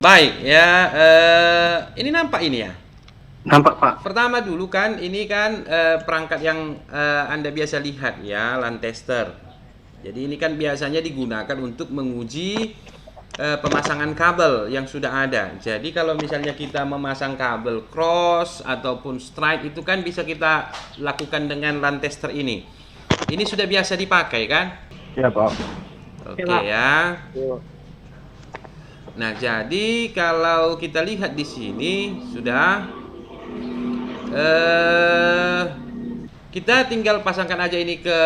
Baik ya, ini nampak ini ya. Nampak, Pak. Pertama dulu kan, ini kan perangkat yang Anda biasa lihat ya, LAN tester. Jadi ini kan biasanya digunakan untuk menguji pemasangan kabel yang sudah ada. Jadi kalau misalnya kita memasang kabel cross ataupun straight itu kan bisa kita lakukan dengan LAN tester ini. Ini sudah biasa dipakai kan? Iya, Pak. Oke ya. Nah, jadi kalau kita lihat di sini sudah kita tinggal pasangkan aja ini ke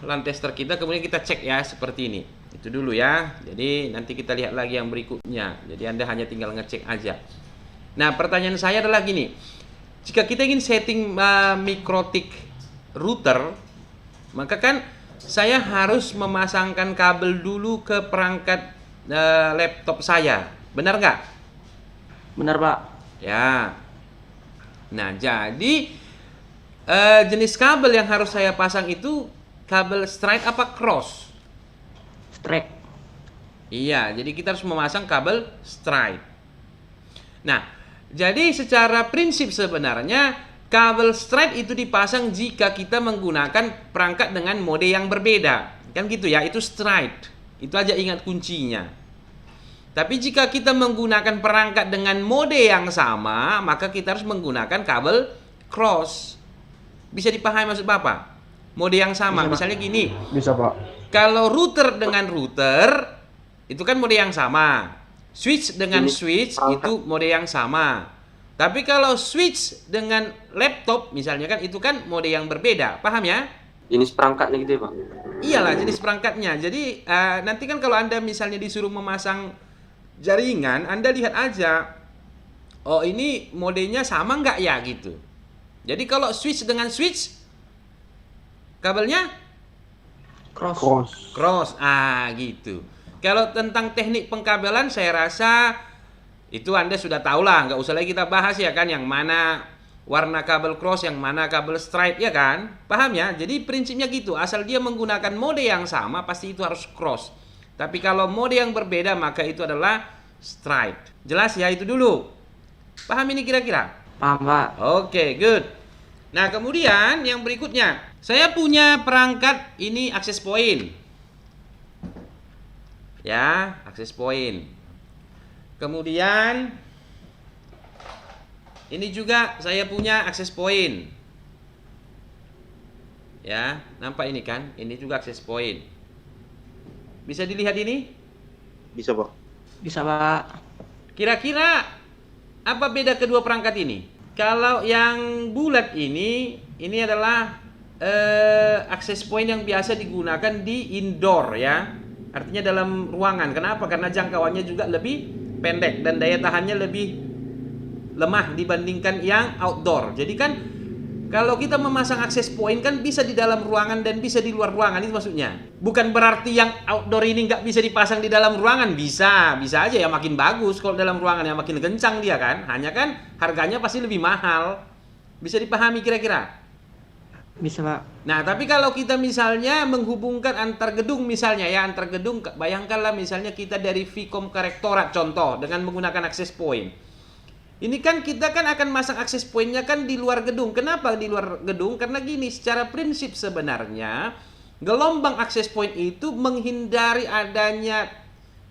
LAN tester kita, kemudian kita cek ya seperti ini. Itu dulu ya. Jadi nanti kita lihat lagi yang berikutnya. Jadi Anda hanya tinggal ngecek aja. Nah, pertanyaan saya adalah gini. Jika kita ingin setting Mikrotik router, maka kan saya harus memasangkan kabel dulu ke perangkat laptop saya. Benar nggak? Benar, Pak. Ya. Nah, jadi jenis kabel yang harus saya pasang itu kabel straight apa cross? Strike. Iya, jadi kita harus memasang kabel straight. Nah, jadi secara prinsip sebenarnya kabel straight itu dipasang jika kita menggunakan perangkat dengan mode yang berbeda. Kan gitu ya, itu straight. Itu aja ingat kuncinya. Tapi jika kita menggunakan perangkat dengan mode yang sama, maka kita harus menggunakan kabel cross. Bisa dipahami maksud Bapak? Mode yang sama, Bisa, misalnya gini. Bisa, Pak. Kalau router dengan router, itu kan mode yang sama. Switch dengan Ini switch, perangkat. itu mode yang sama. Tapi kalau switch dengan laptop, misalnya kan, itu kan mode yang berbeda. Paham ya? Jenis perangkatnya gitu ya, Pak? Iyalah jenis perangkatnya. Jadi nanti kan kalau Anda misalnya disuruh memasang jaringan, Anda lihat aja, oh ini modenya sama nggak ya gitu. Jadi kalau switch dengan switch, kabelnya cross, gitu. Kalau tentang teknik pengkabelan, saya rasa itu Anda sudah tahu lah, nggak usah lagi kita bahas ya kan, yang mana warna kabel cross, yang mana kabel straight ya kan, paham ya? Jadi prinsipnya gitu, asal dia menggunakan mode yang sama, pasti itu harus cross. Tapi kalau mode yang berbeda, maka itu adalah straight. Jelas ya, itu dulu. Paham ini kira-kira? Paham, Pak. Oke, good. Nah, kemudian yang berikutnya, saya punya perangkat ini access point. Ya, access point. Kemudian ini juga saya punya access point. Ya, nampak ini kan? Ini juga access point. Bisa dilihat ini? Bisa, Pak. Bisa, Pak. Kira-kira apa beda kedua perangkat ini? Kalau yang bulat ini adalah access point yang biasa digunakan di indoor ya. Artinya dalam ruangan. Kenapa? Karena jangkauannya juga lebih pendek dan daya tahannya lebih lemah dibandingkan yang outdoor. Jadi kan kalau kita memasang access point kan bisa di dalam ruangan dan bisa di luar ruangan, itu maksudnya. Bukan berarti yang outdoor ini nggak bisa dipasang di dalam ruangan, bisa aja ya, makin bagus kalau dalam ruangan ya, makin kencang dia kan. Hanya kan harganya pasti lebih mahal. Bisa dipahami kira-kira? Bisa, Pak. Nah, tapi kalau kita misalnya menghubungkan antar gedung misalnya ya, antar gedung, bayangkanlah misalnya kita dari Vcom ke Rektorat contoh dengan menggunakan access point. Ini kan kita kan akan masang access point-nya kan di luar gedung. Kenapa di luar gedung? Karena gini, secara prinsip sebenarnya gelombang access point itu menghindari adanya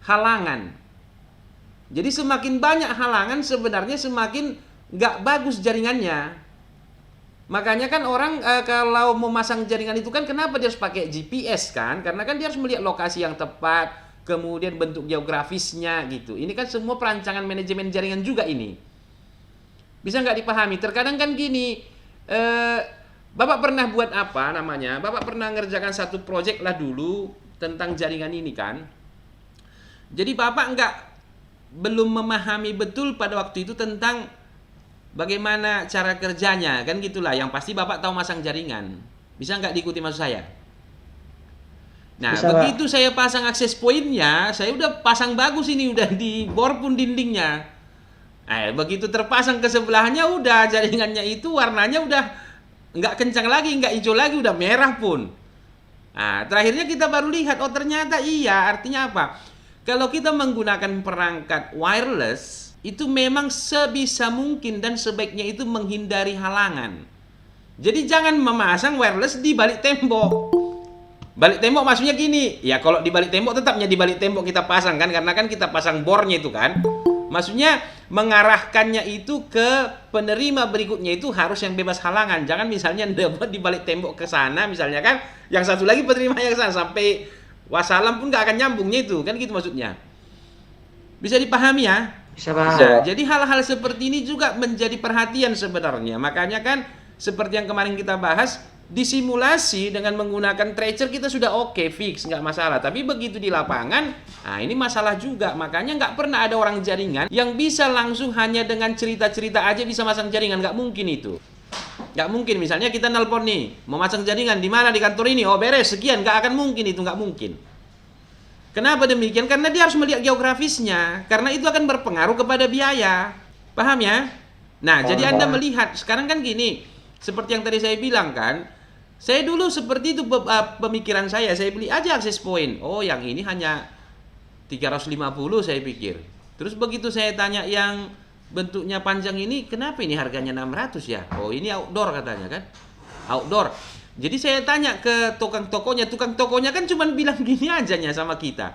halangan. Jadi semakin banyak halangan sebenarnya semakin nggak bagus jaringannya. Makanya kan orang kalau memasang jaringan itu kan kenapa dia harus pakai GPS kan? Karena kan dia harus melihat lokasi yang tepat, kemudian bentuk geografisnya gitu. Ini kan semua perancangan manajemen jaringan juga ini. Bisa nggak dipahami? Terkadang kan gini, Bapak pernah buat apa namanya? Bapak pernah ngerjakan satu proyek lah dulu tentang jaringan ini kan? Jadi Bapak belum memahami betul pada waktu itu tentang bagaimana cara kerjanya, kan gitulah. Yang pasti Bapak tahu masang jaringan. Bisa nggak diikuti maksud saya? Nah, Bisa, begitu saya pasang access point-nya, saya udah pasang bagus ini, udah dibor pun dindingnya. Begitu terpasang ke sebelahnya, udah jaringannya itu warnanya udah nggak kencang lagi, nggak hijau lagi, udah merah pun. Nah, terakhirnya kita baru lihat, oh ternyata iya, artinya apa? Kalau kita menggunakan perangkat wireless, itu memang sebisa mungkin dan sebaiknya itu menghindari halangan. Jadi jangan memasang wireless di balik tembok. Balik tembok maksudnya gini, ya kalau di balik tembok tetapnya di balik tembok kita pasang kan, karena kan kita pasang bornya itu kan. Maksudnya mengarahkannya itu ke penerima berikutnya itu harus yang bebas halangan. Jangan misalnya di balik tembok ke sana misalnya kan, yang satu lagi penerimanya ke sana sampai wassalam pun nggak akan nyambungnya itu kan, gitu maksudnya. Bisa dipahami ya? Bisa, Pak. Nah, jadi hal-hal seperti ini juga menjadi perhatian sebenarnya. Makanya kan seperti yang kemarin kita bahas, disimulasi dengan menggunakan tracer kita sudah oke, fix, nggak masalah. Tapi begitu di lapangan, nah ini masalah juga. Makanya nggak pernah ada orang jaringan yang bisa langsung hanya dengan cerita-cerita aja bisa masang jaringan. Nggak mungkin itu. Nggak mungkin. Misalnya kita nelpon nih, mau masang jaringan di mana, di kantor ini, oh beres, sekian. Nggak akan mungkin itu, nggak mungkin. Kenapa demikian? Karena dia harus melihat geografisnya. Karena itu akan berpengaruh kepada biaya. Paham ya? Nah, jadi Anda melihat, sekarang kan gini, seperti yang tadi saya bilang kan, saya dulu seperti itu pemikiran saya beli aja akses point. Oh, yang ini hanya 350 saya pikir. Terus begitu saya tanya yang bentuknya panjang ini, kenapa ini harganya 600 ya? Oh, ini outdoor katanya kan. Outdoor. Jadi saya tanya ke tukang tokonya kan cuma bilang gini aja sama kita.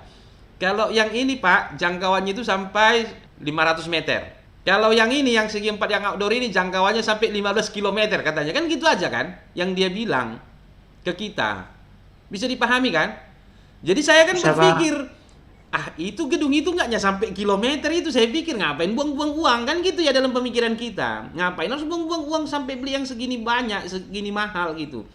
Kalau yang ini Pak, jangkauannya itu sampai 500 meter. Kalau yang ini, yang segi 4 yang outdoor ini jangkauannya sampai 15 km katanya. Kan gitu aja kan yang dia bilang ke kita. Bisa dipahami kan? Jadi saya kan berpikir, itu gedung itu nggaknya sampai kilometer itu. Saya pikir ngapain buang-buang uang kan gitu ya dalam pemikiran kita. Ngapain harus buang-buang uang sampai beli yang segini banyak, segini mahal gitu.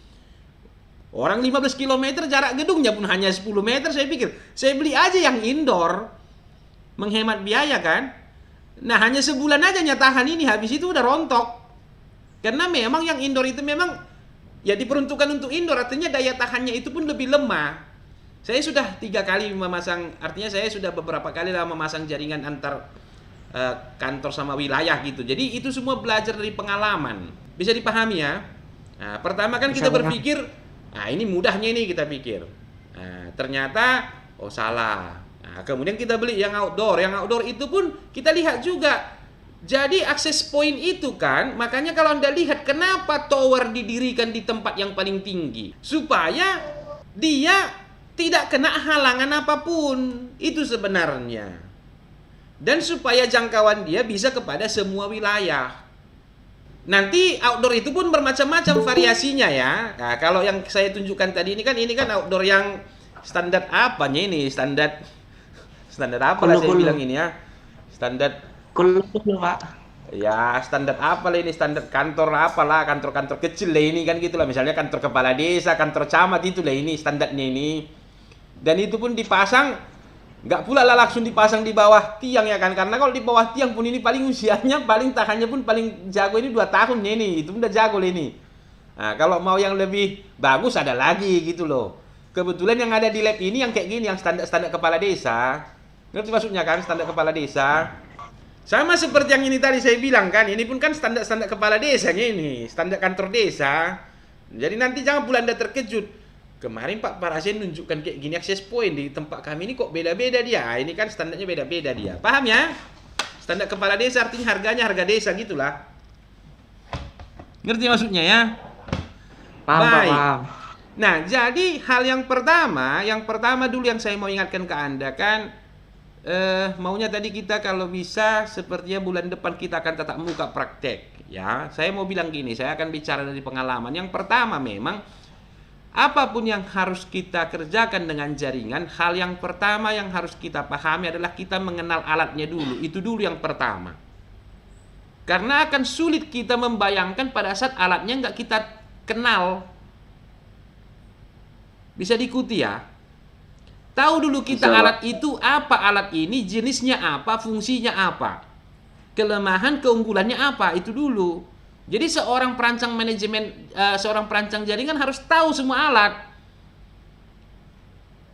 Orang 15 km jarak gedungnya pun hanya 10 meter. Saya pikir, saya beli aja yang indoor. Menghemat biaya kan? Nah, hanya sebulan aja nyatahan ini, habis itu udah rontok. Karena memang yang indoor itu memang ya diperuntukkan untuk indoor, artinya daya tahannya itu pun lebih lemah. Saya sudah 3 kali memasang, artinya saya sudah beberapa kali lah memasang jaringan antar kantor sama wilayah gitu. Jadi itu semua belajar dari pengalaman. Bisa dipahami ya? Nah, pertama kan kita berpikir, ini mudahnya ini kita pikir. Nah, ternyata salah. Nah, kemudian kita beli yang outdoor. Yang outdoor itu pun kita lihat juga. Jadi akses point itu kan, makanya kalau Anda lihat kenapa tower didirikan di tempat yang paling tinggi, supaya dia tidak kena halangan apapun. Itu sebenarnya. Dan supaya jangkauan dia bisa kepada semua wilayah. Nanti outdoor itu pun bermacam-macam variasinya ya. Nah, kalau yang saya tunjukkan tadi ini kan outdoor yang standar apanya ini? Standar apa lah saya bilang ini ya? Standar Pak. Ya, standar apa lah ini? Standar kantor apalah, kantor-kantor kecil lah ini kan gitulah. Misalnya kantor kepala desa, kantor camat itulah ini standarnya ini. Dan itu pun dipasang, nggak pula lah langsung dipasang di bawah tiang ya kan? Karena kalau di bawah tiang pun ini paling usianya, paling tahannya pun paling jago ini 2 tahun ini. Itu udah jago lah ini. Nah, kalau mau yang lebih bagus ada lagi gitu loh. Kebetulan yang ada di lab ini yang kayak gini, yang standar kepala desa. Ngerti maksudnya kan, standar kepala desa. Sama seperti yang ini tadi saya bilang kan, ini pun kan standar kepala desanya ini, standar kantor desa. Jadi nanti jangan pula Anda terkejut. Kemarin Pak Parasen nunjukkan kayak gini akses point di tempat kami ini kok beda-beda dia. Ini kan standarnya beda-beda dia. Paham ya? Standar kepala desa artinya harganya harga desa gitulah. Ngerti maksudnya ya? Paham. Nah, jadi hal yang pertama dulu yang saya mau ingatkan ke Anda kan, maunya tadi kita kalau bisa sepertinya bulan depan kita akan tatap muka praktek ya. Saya mau bilang gini, saya akan bicara dari pengalaman. Yang pertama memang apapun yang harus kita kerjakan dengan jaringan, hal yang pertama yang harus kita pahami adalah kita mengenal alatnya dulu. Itu dulu yang pertama. Karena akan sulit kita membayangkan pada saat alatnya nggak kita kenal. Bisa diikuti ya. Tahu dulu kita alat itu apa, alat ini jenisnya apa, fungsinya apa, kelemahan, keunggulannya apa, itu dulu. Jadi seorang perancang manajemen, seorang perancang jaringan harus tahu semua alat.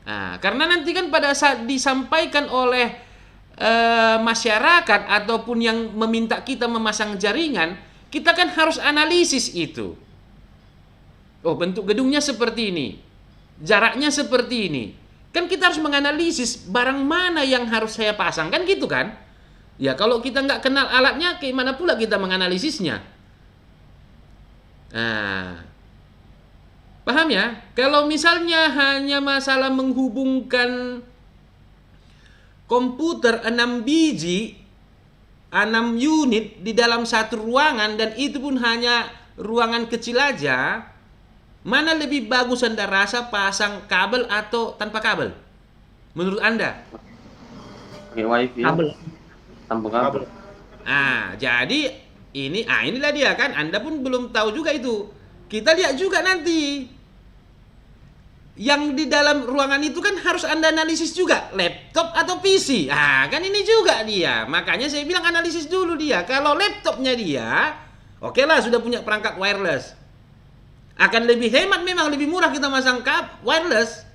Nah, karena nanti kan pada saat disampaikan oleh masyarakat ataupun yang meminta kita memasang jaringan, kita kan harus analisis itu. Oh, bentuk gedungnya seperti ini, jaraknya seperti ini. Kan kita harus menganalisis barang mana yang harus saya pasang, kan gitu kan? Ya kalau kita nggak kenal alatnya, gimana pula kita menganalisisnya? Nah, paham ya? Kalau misalnya hanya masalah menghubungkan komputer 6 biji, 6 unit di dalam satu ruangan, dan itu pun hanya ruangan kecil aja, mana lebih bagus Anda rasa, pasang kabel atau tanpa kabel? Menurut Anda? Pakai wifi Kabel. tanpa kabel. Jadi inilah dia kan, Anda pun belum tahu juga itu. Kita lihat juga nanti. Yang di dalam ruangan itu kan harus Anda analisis juga, laptop atau PC. Kan ini juga dia. Makanya saya bilang analisis dulu dia. Kalau laptopnya dia, oke lah sudah punya perangkat wireless. Akan lebih hemat memang, lebih murah kita masang wireless.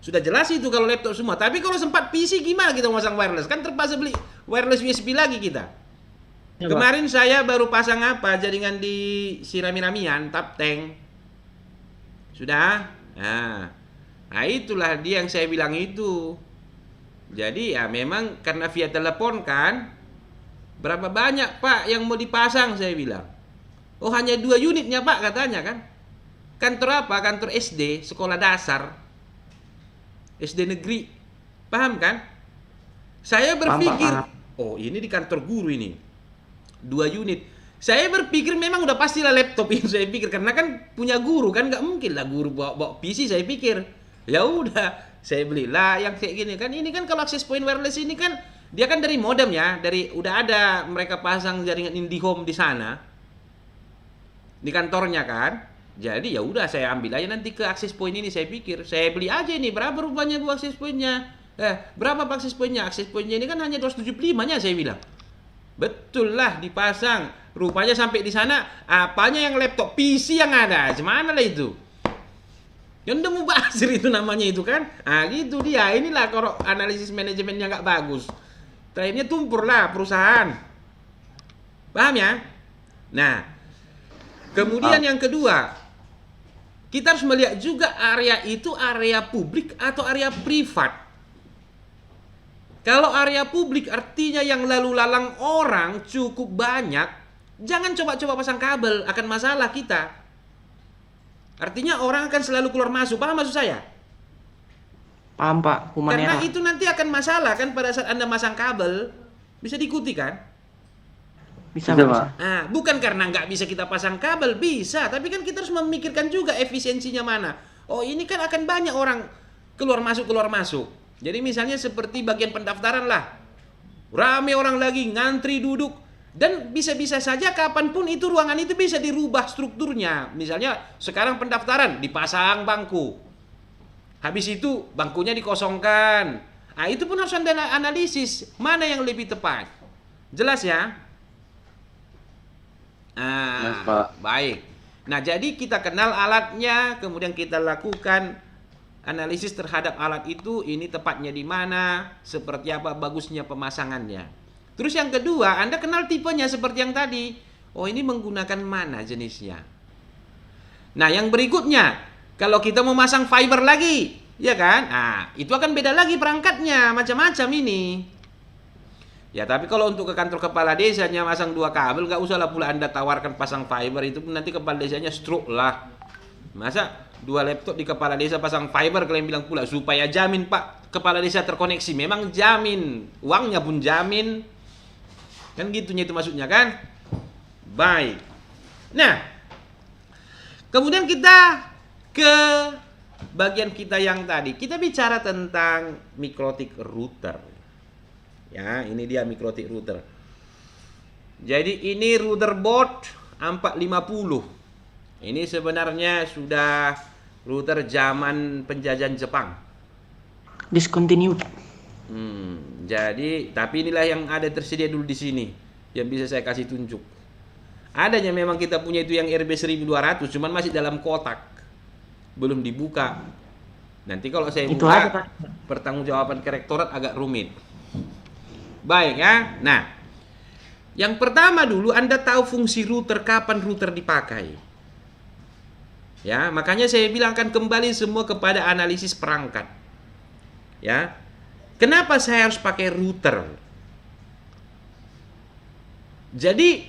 Sudah jelas itu kalau laptop semua. Tapi kalau sempat PC gimana kita masang wireless? Kan terpaksa beli wireless USB lagi kita. Ya, Kemarin saya baru pasang jaringan di Sirami-Ramian, tap tank. Sudah? Nah, itulah dia yang saya bilang itu. Jadi ya memang karena via telepon kan, berapa banyak Pak yang mau dipasang, saya bilang. Oh hanya 2 unitnya Pak katanya kan. Kantor apa? Kantor SD, sekolah dasar. SD negeri. Paham kan? Saya berpikir, oh ini di kantor guru ini. 2 unit. Saya berpikir memang udah pastilah laptop ini, saya pikir, karena kan punya guru kan, nggak mungkin lah guru bawa PC, saya pikir. Ya udah, saya belilah yang kayak gini kan. Ini kan kalau access point wireless ini kan dia kan dari modem ya, dari udah ada mereka pasang jaringan IndiHome di sana. Di kantornya kan. Jadi ya udah saya ambil aja nanti ke access point ini, saya pikir. Saya beli aja ini, berapa rupanya bu access point-nya? Berapa access point-nya? Access point-nya ini kan hanya 275-nya, saya bilang. Betul lah dipasang. Rupanya sampai di sana apanya yang laptop PC yang ada. Gimana lah itu? Yang udah mubazir itu namanya itu kan. Gitu dia. Inilah kalau analisis manajemennya nggak bagus. Terakhirnya tumpur lah perusahaan. Paham ya? Nah, kemudian yang kedua, kita harus melihat juga area itu area publik atau area privat. Kalau area publik artinya yang lalu lalang orang cukup banyak, jangan coba-coba pasang kabel, akan masalah kita. Artinya orang akan selalu keluar masuk, paham maksud saya? Paham Pak, Karena Humanera. itu nanti akan masalah kan pada saat Anda masang kabel, bisa diikuti kan? Bisa Bisa, Pak. Pak. Bukan karena nggak bisa kita pasang kabel, bisa. Tapi kan kita harus memikirkan juga efisiensinya mana. Oh ini kan akan banyak orang keluar masuk. Jadi misalnya seperti bagian pendaftaran lah. Rame orang lagi, ngantri duduk. Dan bisa-bisa saja kapanpun itu ruangan itu bisa dirubah strukturnya. Misalnya sekarang pendaftaran, dipasang bangku. Habis itu bangkunya dikosongkan. Itu pun harus Anda analisis. Mana yang lebih tepat. Jelas ya? Jelas, Pak. Baik. Nah, jadi kita kenal alatnya, kemudian kita lakukan analisis terhadap alat itu, ini tepatnya di mana, seperti apa bagusnya pemasangannya. Terus yang kedua, Anda kenal tipenya seperti yang tadi. Oh, ini menggunakan mana jenisnya. Nah, yang berikutnya, kalau kita mau masang fiber lagi, ya kan? Itu akan beda lagi perangkatnya, macam-macam ini. Ya, tapi kalau untuk ke kantor kepala desanya masang 2 kabel, gak usah lah pula Anda tawarkan pasang fiber, itu nanti kepala desanya stroke lah. Masa 2 laptop di kepala desa pasang fiber, kalian bilang pula supaya jamin Pak kepala desa terkoneksi. Memang jamin, uangnya pun jamin. Kan gitunya itu maksudnya kan? Baik. Nah, kemudian kita ke bagian kita yang tadi. Kita bicara tentang mikrotik router. Ya, ini dia mikrotik router. Jadi ini router board 450. Ini sebenarnya sudah router zaman penjajahan Jepang. Discontinued. Jadi, tapi inilah yang ada tersedia dulu di sini, yang bisa saya kasih tunjuk. Adanya memang kita punya itu yang RB 1200, cuman masih dalam kotak, belum dibuka. Nanti kalau saya Itu buka, ada, Pak. pertanggungjawaban ke rektorat agak rumit. Baik ya. Nah, yang pertama dulu Anda tahu fungsi router, kapan router dipakai. Ya, makanya saya bilang akan kembali semua kepada analisis perangkat. Ya. Kenapa saya harus pakai router? Jadi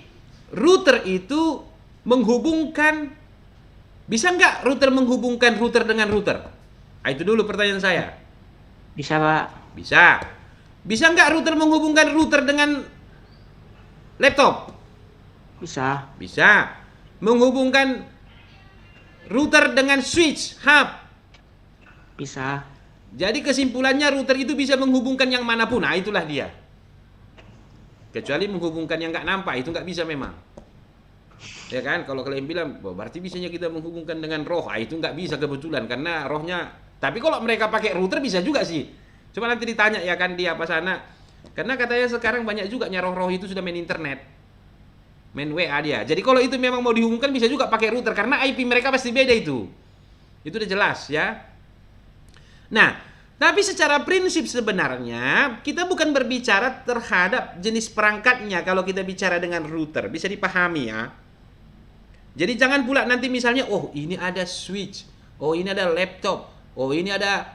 router itu menghubungkan, bisa nggak router menghubungkan router dengan router? Nah, itu dulu pertanyaan saya. Bisa, Pak. Bisa. Bisa nggak router menghubungkan router dengan laptop? Bisa. Bisa. Menghubungkan router dengan switch, hub? Bisa. Jadi kesimpulannya router itu bisa menghubungkan yang manapun. Nah, itulah dia. Kecuali menghubungkan yang nggak nampak, itu nggak bisa memang. Ya kan? Kalau kalian bilang, berarti bisanya kita menghubungkan dengan roh. Ah, itu nggak bisa kebetulan karena rohnya. Tapi kalau mereka pakai router bisa juga sih. Cuma nanti ditanya ya kan dia apa sana. Karena katanya sekarang banyak juga roh-roh itu sudah main internet. Main WA dia. Jadi kalau itu memang mau dihubungkan bisa juga pakai router karena IP mereka pasti beda itu. Itu udah jelas ya. Nah, tapi secara prinsip sebenarnya kita bukan berbicara terhadap jenis perangkatnya kalau kita bicara dengan router. Bisa dipahami ya. Jadi jangan pula nanti misalnya, oh ini ada switch, oh ini ada laptop, oh ini ada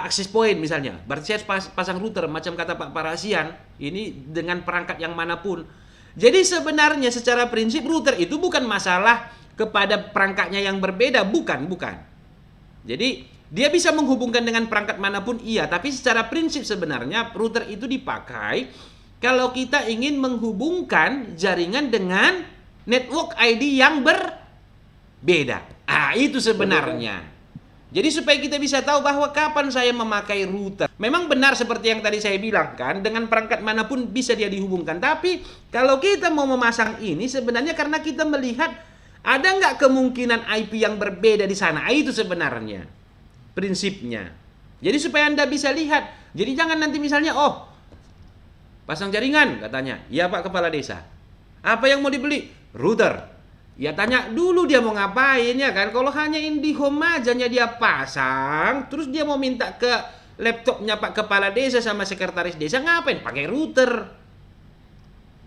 access point misalnya. Berarti saya harus pasang router macam kata Pak Parasian, ini dengan perangkat yang manapun. Jadi sebenarnya secara prinsip router itu bukan masalah kepada perangkatnya yang berbeda, bukan. Jadi dia bisa menghubungkan dengan perangkat manapun, iya. Tapi secara prinsip sebenarnya router itu dipakai kalau kita ingin menghubungkan jaringan dengan network ID yang berbeda. Ah, itu sebenarnya. Jadi supaya kita bisa tahu bahwa kapan saya memakai router. Memang benar seperti yang tadi saya bilang kan, dengan perangkat manapun bisa dia dihubungkan. Tapi kalau kita mau memasang ini sebenarnya karena kita melihat ada nggak kemungkinan IP yang berbeda di sana. Itu sebenarnya prinsipnya. Jadi supaya Anda bisa lihat. Jadi jangan nanti misalnya, oh pasang jaringan katanya. Iya Pak Kepala Desa. Apa yang mau dibeli? Router. Ya tanya dulu dia mau ngapain ya kan. Kalau hanya IndiHome aja dia pasang, terus dia mau minta ke laptopnya Pak Kepala Desa sama Sekretaris Desa, ngapain? Pakai router.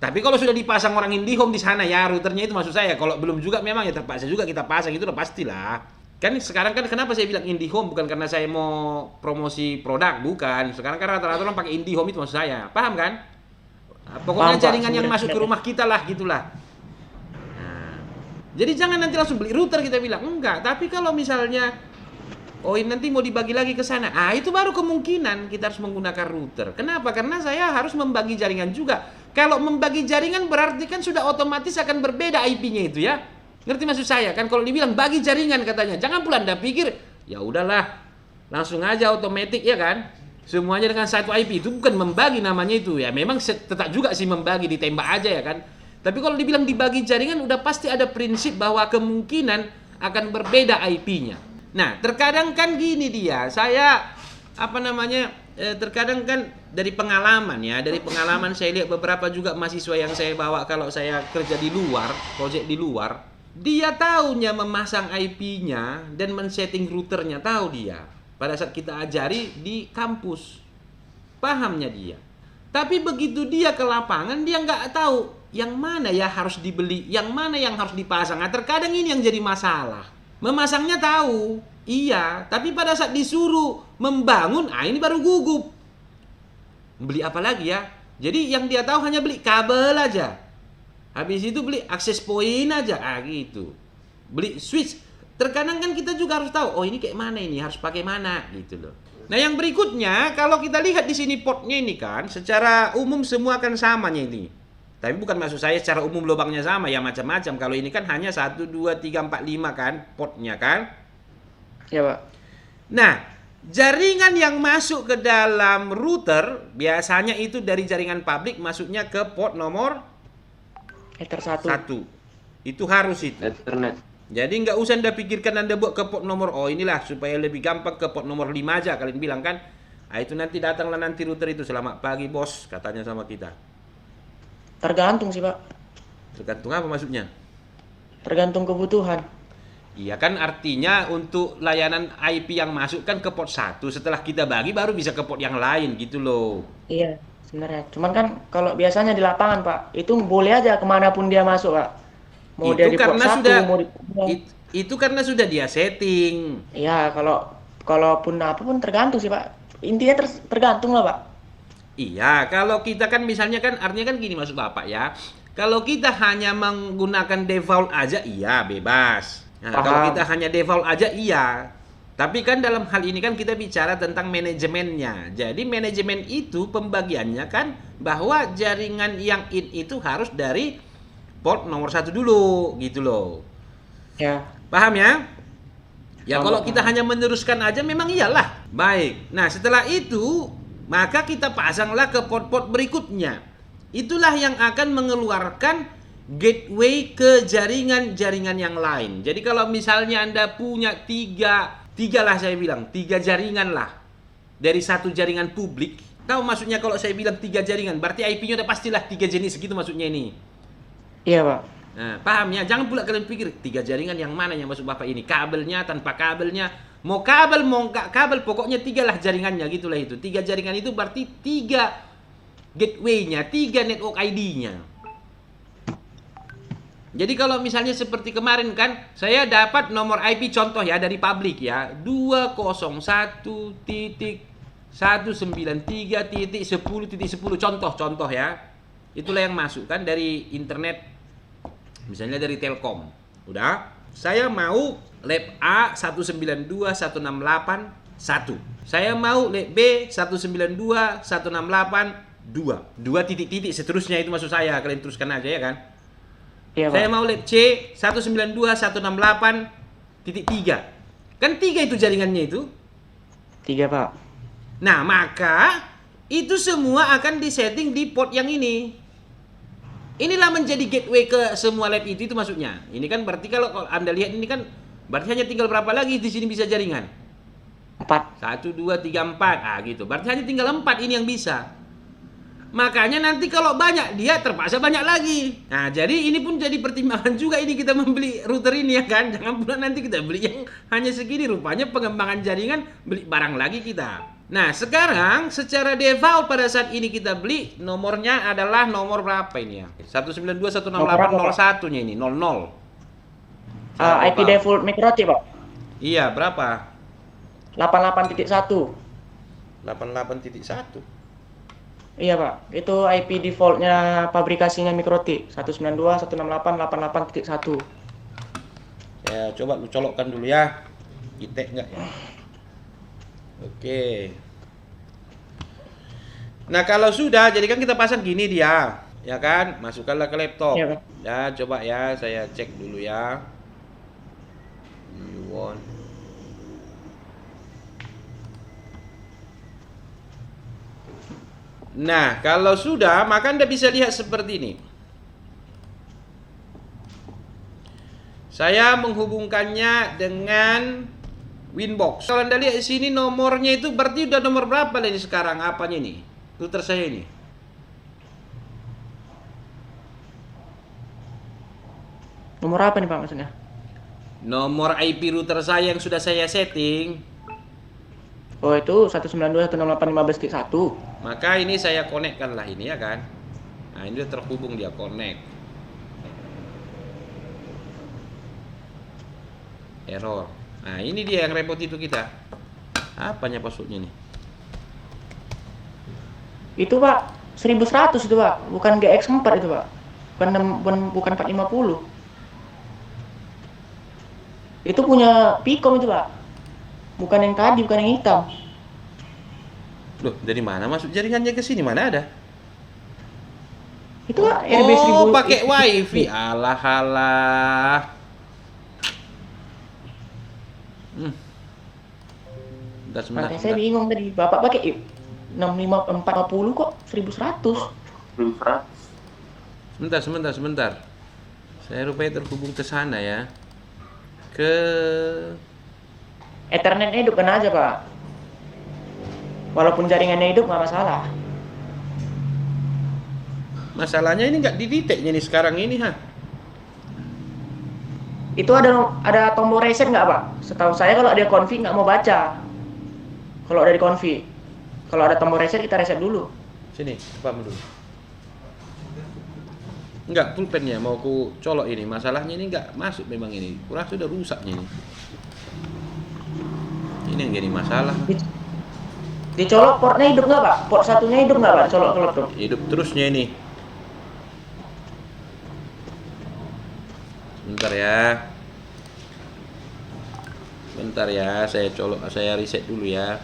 Tapi kalau sudah dipasang orang IndiHome di sana ya routernya itu maksud saya. Kalau belum juga memang ya terpaksa juga kita pasang, itu udah pastilah. Kan sekarang kan kenapa saya bilang IndiHome bukan karena saya mau promosi produk, bukan. Sekarang kan rata-rata orang pakai IndiHome itu maksud saya. Paham kan? Pokoknya Paham, Pak. jaringan yang masuk ke rumah kita lah gitulah. Jadi jangan nanti langsung beli router kita bilang enggak. Tapi kalau misalnya oh ini nanti mau dibagi lagi ke sana, itu baru kemungkinan kita harus menggunakan router. Kenapa? Karena saya harus membagi jaringan juga. Kalau membagi jaringan berarti kan sudah otomatis akan berbeda IP-nya itu ya. Ngerti maksud saya kan? Kalau dibilang bagi jaringan katanya, jangan pula Anda pikir ya udahlah langsung aja otomatis ya kan. Semuanya dengan satu IP, itu bukan membagi namanya itu ya. Memang tetap juga sih membagi, ditembak aja ya kan. Tapi kalau dibilang dibagi jaringan udah pasti ada prinsip bahwa kemungkinan akan berbeda IP-nya. Nah, terkadang kan gini dia, saya terkadang kan dari pengalaman ya, dari pengalaman saya lihat beberapa juga mahasiswa yang saya bawa kalau saya kerja di luar, proyek di luar, dia tahunya memasang IP-nya dan men-setting routernya, tahu dia. Pada saat kita ajari di kampus, pahamnya dia. Tapi begitu dia ke lapangan, dia nggak tahu yang mana ya harus dibeli, yang mana yang harus dipasang. Nah, terkadang ini yang jadi masalah. Memasangnya tahu, iya, tapi pada saat disuruh membangun, ini baru gugup. Beli apa lagi ya? Jadi yang dia tahu hanya beli kabel aja. Habis itu beli access point aja, gitu. Beli switch. Terkadang kan kita juga harus tahu, oh ini kayak mana ini, harus pakai mana, gitu loh. Nah yang berikutnya, kalau kita lihat di sini portnya ini kan, secara umum semua kan samanya ini. Tapi bukan maksud saya secara umum lubangnya sama, ya macam-macam. Kalau ini kan hanya 1, 2, 3, 4, 5 kan, portnya kan. Ya Pak. Nah, jaringan yang masuk ke dalam router, biasanya itu dari jaringan publik masuknya ke port nomor Ether 1. 1. Itu harus itu. Ethernet. Jadi nggak usah Anda pikirkan Anda buat ke port nomor, oh inilah supaya lebih gampang ke port nomor 5 aja kalian bilang kan. Itu nanti datanglah nanti router itu, selamat pagi bos, katanya sama kita. Tergantung sih Pak. Tergantung apa maksudnya? Tergantung kebutuhan. Iya kan artinya untuk layanan IP yang masuk kan ke port 1, setelah kita bagi baru bisa ke port yang lain gitu loh. Iya sebenarnya. Cuman kan kalau biasanya di lapangan Pak, itu boleh aja kemanapun dia masuk Pak. Mau dia di port 1, mau di itu karena sudah dia setting. Iya, kalau kalaupun apapun tergantung sih Pak. Intinya tergantung lah Pak. Iya, kalau kita kan misalnya kan artinya kan gini maksud Bapak ya. Kalau kita hanya menggunakan default aja iya bebas. Nah, kalau Paham. kita hanya default aja iya. Tapi kan dalam hal ini kan kita bicara tentang manajemennya. Jadi manajemen itu pembagiannya kan bahwa jaringan yang in itu harus dari port nomor 1 dulu gitu loh. Ya. Paham ya? Ya Paham, kalau paham. kita hanya meneruskan aja memang iyalah. Baik. Nah setelah itu maka kita pasanglah ke port-port berikutnya. Itulah yang akan mengeluarkan gateway ke jaringan-jaringan yang lain. Jadi kalau misalnya Anda punya tiga lah saya bilang, 3 jaringan lah. Dari satu jaringan publik. Tahu maksudnya kalau saya bilang 3 jaringan, berarti IP-nya udah pastilah 3 jenis gitu maksudnya ini. Iya Pak. Nah, paham ya? Jangan pula kalian pikir 3 jaringan yang mana yang masuk Bapak ini. Kabelnya, tanpa kabelnya. Mau kabel, mau nggak kabel, pokoknya 3 lah jaringannya gitulah itu. 3 jaringan itu berarti 3 gateway-nya, 3 network ID-nya. Jadi kalau misalnya seperti kemarin kan, saya dapat nomor IP contoh ya dari publik ya. 201.193.10.10 contoh ya. Itulah yang masuk kan dari internet, misalnya dari Telkom. Udah, saya mau lab A 192.168.1. Saya mau lab B 192.168.2. 2 titik-titik seterusnya itu maksud saya. Kalian teruskan aja ya kan. Iya Pak. Saya mau lab C 192.168.3. Kan 3 itu jaringannya itu. 3 Pak. Nah, maka itu semua akan disetting di port yang ini. Inilah menjadi gateway ke semua lab itu maksudnya. Ini kan berarti kalau Anda lihat ini kan berarti hanya tinggal berapa lagi di sini bisa jaringan? 4. 1 2 3 4. Ah gitu. Berarti hanya tinggal 4 ini yang bisa. Makanya nanti kalau banyak dia terpaksa banyak lagi. Nah, jadi ini pun jadi pertimbangan juga ini kita membeli router ini ya kan. Jangan pula nanti kita beli yang hanya segini, rupanya pengembangan jaringan beli barang lagi kita. Nah, sekarang secara default pada saat ini kita beli nomornya adalah nomor berapa ini ya? 192.168.01-nya ini, 00. IP default MicroT Pak. Iya, berapa? 88.1. 88.1. Iya Pak. Itu IP defaultnya pabrikasinya MicroT. 192.168.88.1. Ya, coba lu colokkan dulu ya. Gitek enggak ya? Oke. Nah, kalau sudah, jadi kan kita pasang gini dia. Ya kan? Masukkanlah ke laptop. Iya, Pak. Ya, coba ya, saya cek dulu ya. You want. Nah, kalau sudah, maka Anda bisa lihat seperti ini. Saya menghubungkannya dengan Winbox. Kalau Anda lihat di sini nomornya itu berarti udah nomor berapa lah ini sekarang? Apanya ini? Router saya ini. Nomor apa nih Pak maksudnya? Nomor IP router saya yang sudah saya setting. Oh itu 192.168.15.1. Maka ini saya connect-kan lah ini ya kan. Nah ini udah terhubung dia, connect. Error. Nah ini dia yang repot itu kita. Apanya passwordnya nih? Itu Pak 1100 itu Pak, bukan GX4 itu Pak. Bukan 450. Itu punya Picom itu Pak. Bukan yang tadi, bukan yang hitam. Loh, dari mana masuk jaringannya ke sini? Mana ada? Itu Pak RB 1000. Oh, pakai WiFi. Alah alah. Sebentar. Makanya saya bingung tadi. Bapak pakai 65450 kok 1100. Sebentar. Saya rupanya terhubung ke sana ya. Ke Ethernet hidupkan aja Pak. Walaupun jaringannya hidup nggak masalah. masalahnya ini nggak dideteknya nih sekarang ini ha. Itu ada tombol reset nggak Pak? Setahu saya kalau ada config nggak mau baca. Kalau ada di config. Kalau ada tombol reset kita reset dulu. Sini, coba dulu. Enggak, pulpennya mau ku colok ini. Masalahnya ini enggak masuk memang ini. Kurasa sudah rusaknya ini. Ini yang jadi masalah. Dicolok portnya hidup nggak Pak? Port satunya hidup nggak Pak? Colok ke laptop. Hidup terusnya ini. Bentar ya. Bentar ya, saya colok, saya reset dulu ya.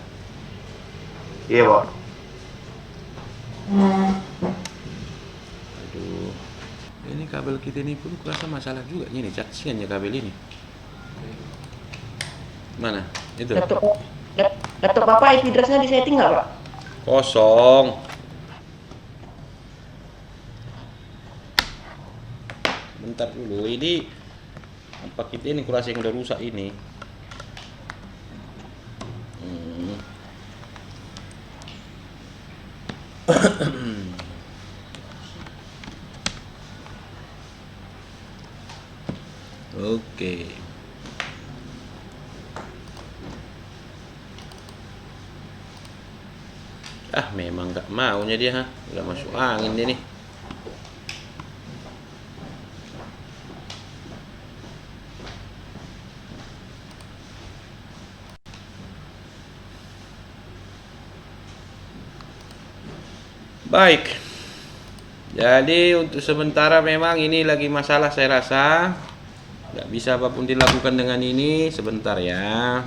Iya, Pak. Aduh. Ini kabel kita ini pun kurasa masalah juga ini, cacingan ya kabel ini. Mana? Itu. Laptop Bapak IP address-nya di setting nggak Pak? Kosong. Bentar dulu, ini apa kita ini kurasa yang udah rusak ini. Oke. Memang nggak maunya dia, nggak masuk angin dia nih. Baik. Jadi untuk sementara memang ini lagi masalah, saya rasa nggak bisa apapun dilakukan dengan ini. Sebentar ya.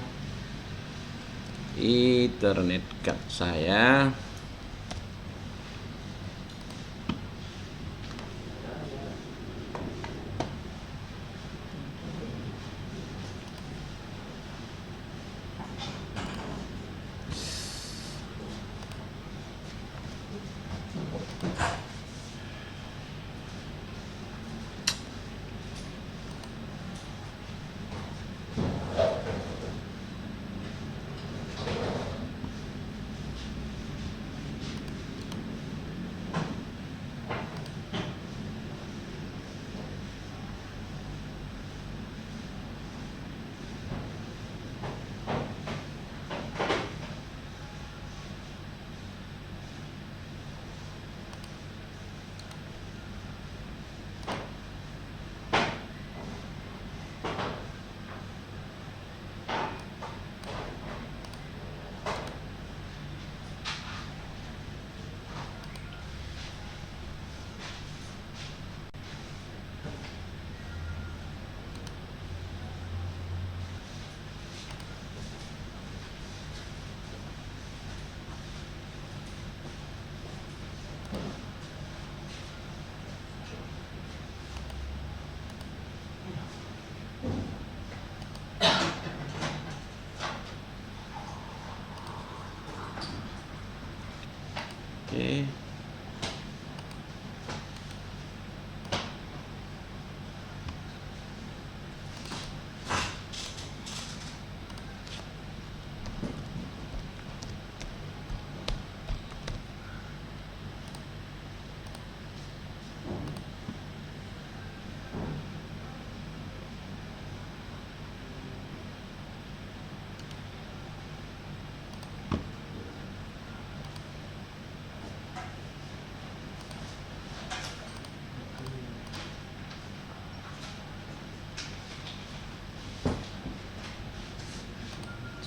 Ethernet card saya. Oke.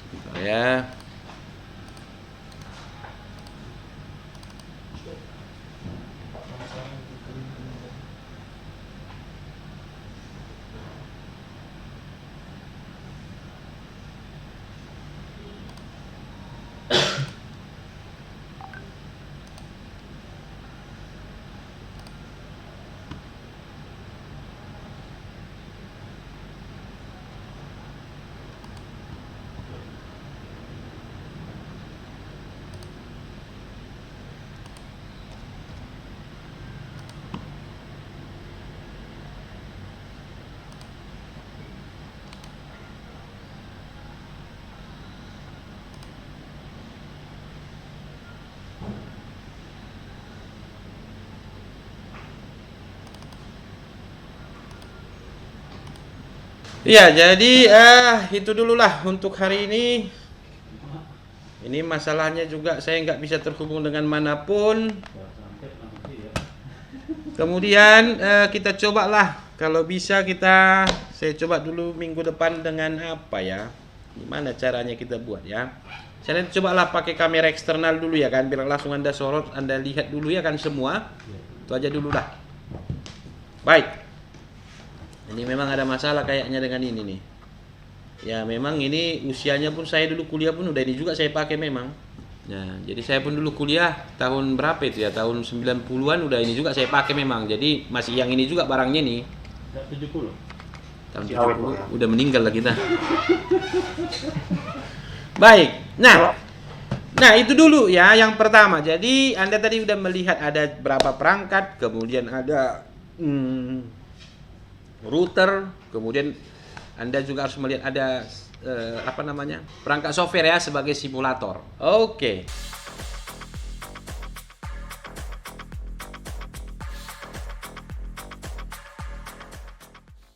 Sebentar ya. Ya, jadi itu dulu lah untuk hari ini. Ini masalahnya juga saya nggak bisa terhubung dengan manapun. Kemudian kita cobalah, kalau bisa saya coba dulu minggu depan dengan apa ya? Gimana caranya kita buat ya? Saya cobalah pakai kamera eksternal dulu ya kan, biar langsung Anda sorot, Anda lihat dulu ya kan semua. Itu aja dulu dah. Baik. Ini memang ada masalah kayaknya dengan ini nih. Ya memang ini usianya pun saya dulu kuliah pun udah ini juga saya pakai memang. Nah, jadi saya pun dulu kuliah tahun berapa itu ya? Tahun 90-an udah ini juga saya pakai memang. Jadi masih yang ini juga barangnya nih. 70. Tahun Si awet, 70 ya. udah meninggal lah kita. Baik. Nah, itu dulu ya yang pertama. Jadi Anda tadi udah melihat ada berapa perangkat, kemudian ada router, kemudian Anda juga harus melihat ada perangkat software ya sebagai simulator. Oke.